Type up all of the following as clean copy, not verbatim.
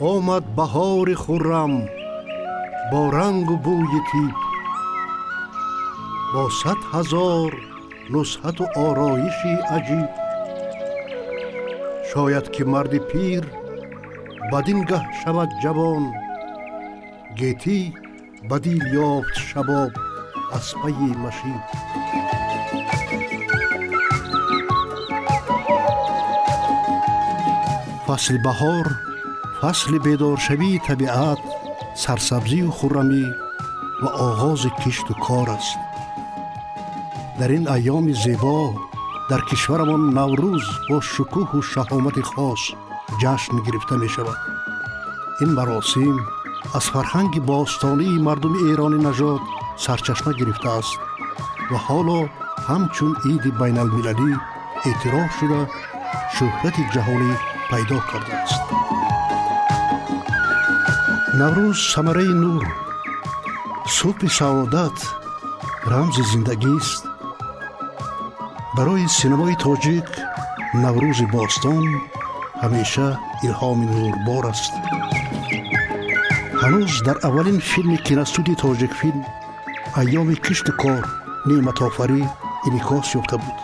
آمد بهار خرم با رنگ و بوی طیب، با 100,000 نزهت و آرایشی عجیب. شاید که مرد پیر بدین گه شود جوان، گیتی بدیل یافت شباب از پی مشیب. فصل بهار فصل بیدارشوی طبیعت، سرسبزی و خرمی و آغاز کشت و کار است. در این ایام زیبا در کشورمان نوروز با شکوه و شهامت خاص جشن گرفته می شود. این مراسم از فرهنگ باستانی مردم ایران نژاد سرچشمه گرفته است و حالا همچون عید بین المللی اعتراف شده شهرت جهانی پیدا کرده است. نوروز ثمره نور، صبح سعادت، رمز زندگی است. برای سینمای تاجیک نوروز باستان همیشه الهام نوربار است. هنوز در اولین فیلم کینوستودیوی تاجیک فیلم ایام کشت کار نعمت آفری انعکاس یافته بود.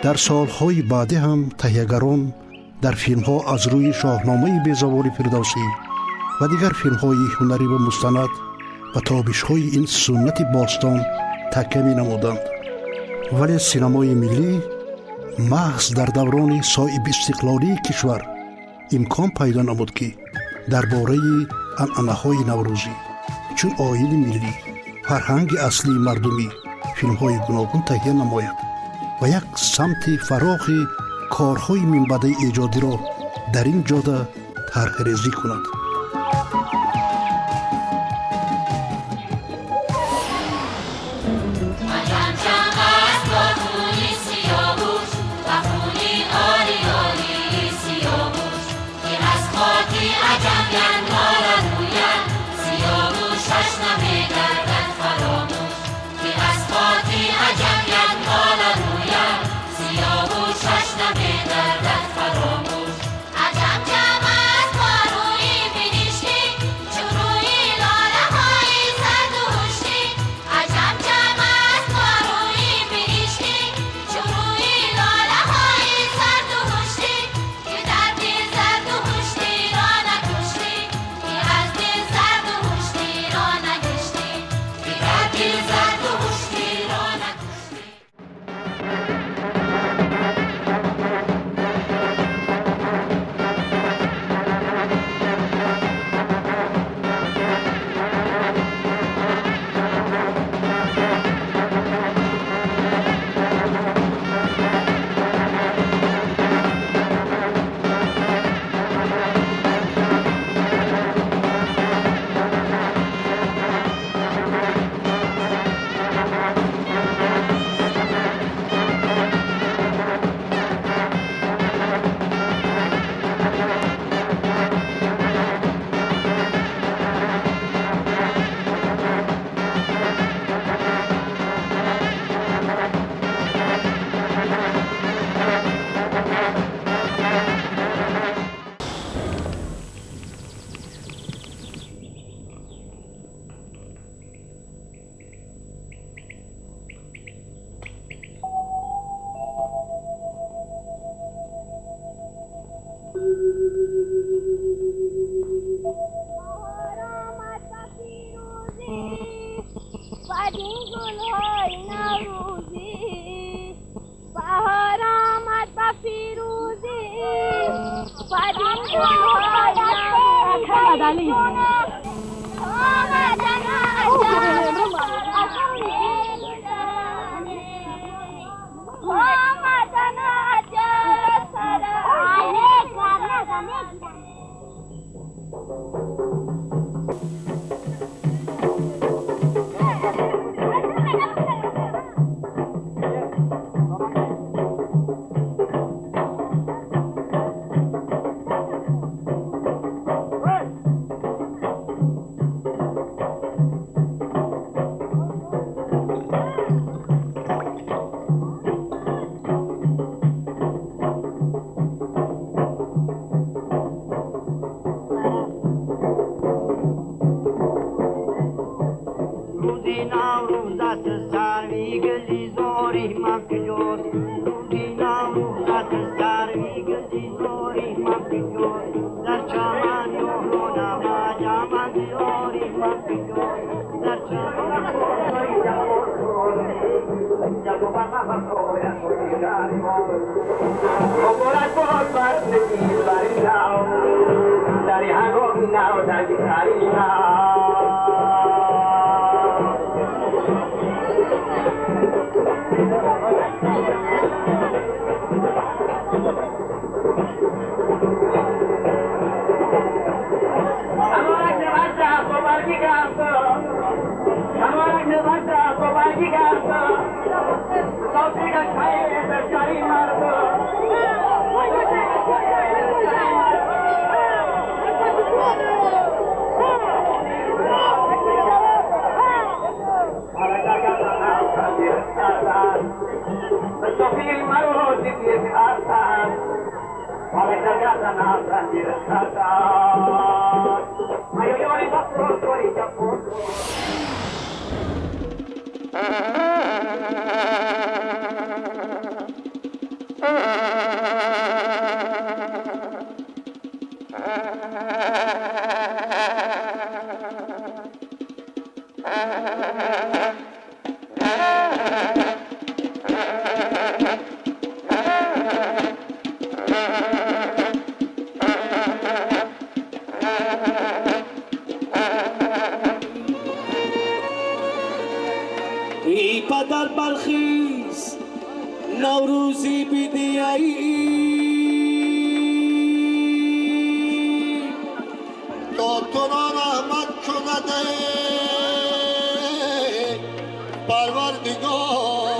در سالهای بعدی هم تهیه‌گران در فیلم‌ها از روی شاهنامه بیزوال فردوسی و دیگر فیلم‌های هنری و مستند و تابش‌های این سنت باستان تکیه می‌نمودند. ولی سینمای ملی محض در دوران صایب استقلالی کشور امکان پیدا نمود که درباره عنعنه‌های نوروزی چون آیین ملی، فرهنگ اصلی مردمی فیلم‌های گوناگون تهیه نماید و یک سمت فراخ کارهای منبعد ایجادی را در این جاده طرح‌ریزی کند. عجب جمع است با روی بهار آمد با فیروزی بدین گل‌های نوروزی آمدن عجب ای پدر برخیز نوروزی بیدیایی تا تو را رحمت کنده پروردگار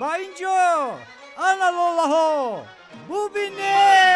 با اینجا انا الله ها ببینه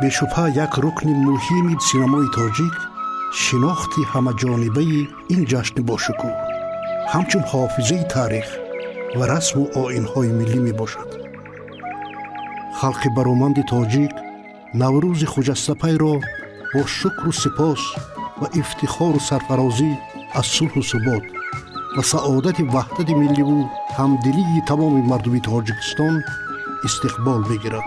бешубҳа як рукни муҳими синамои тоҷик шинохти ҳамаҷонибаи ин ҷашни бошукӯҳ ҳамчун ҳофизаи таърих ва расму оинҳои миллӣ мебошад. халқи бароманди тоҷик наврӯзи хуҷастапайро бо шукру сипос ва ифтихору сарфарозӣ аз сулҳу субот ва саодати ваҳдати милливу ҳамдилии тамоми мардуми тоҷикистон истиқбол мегирад.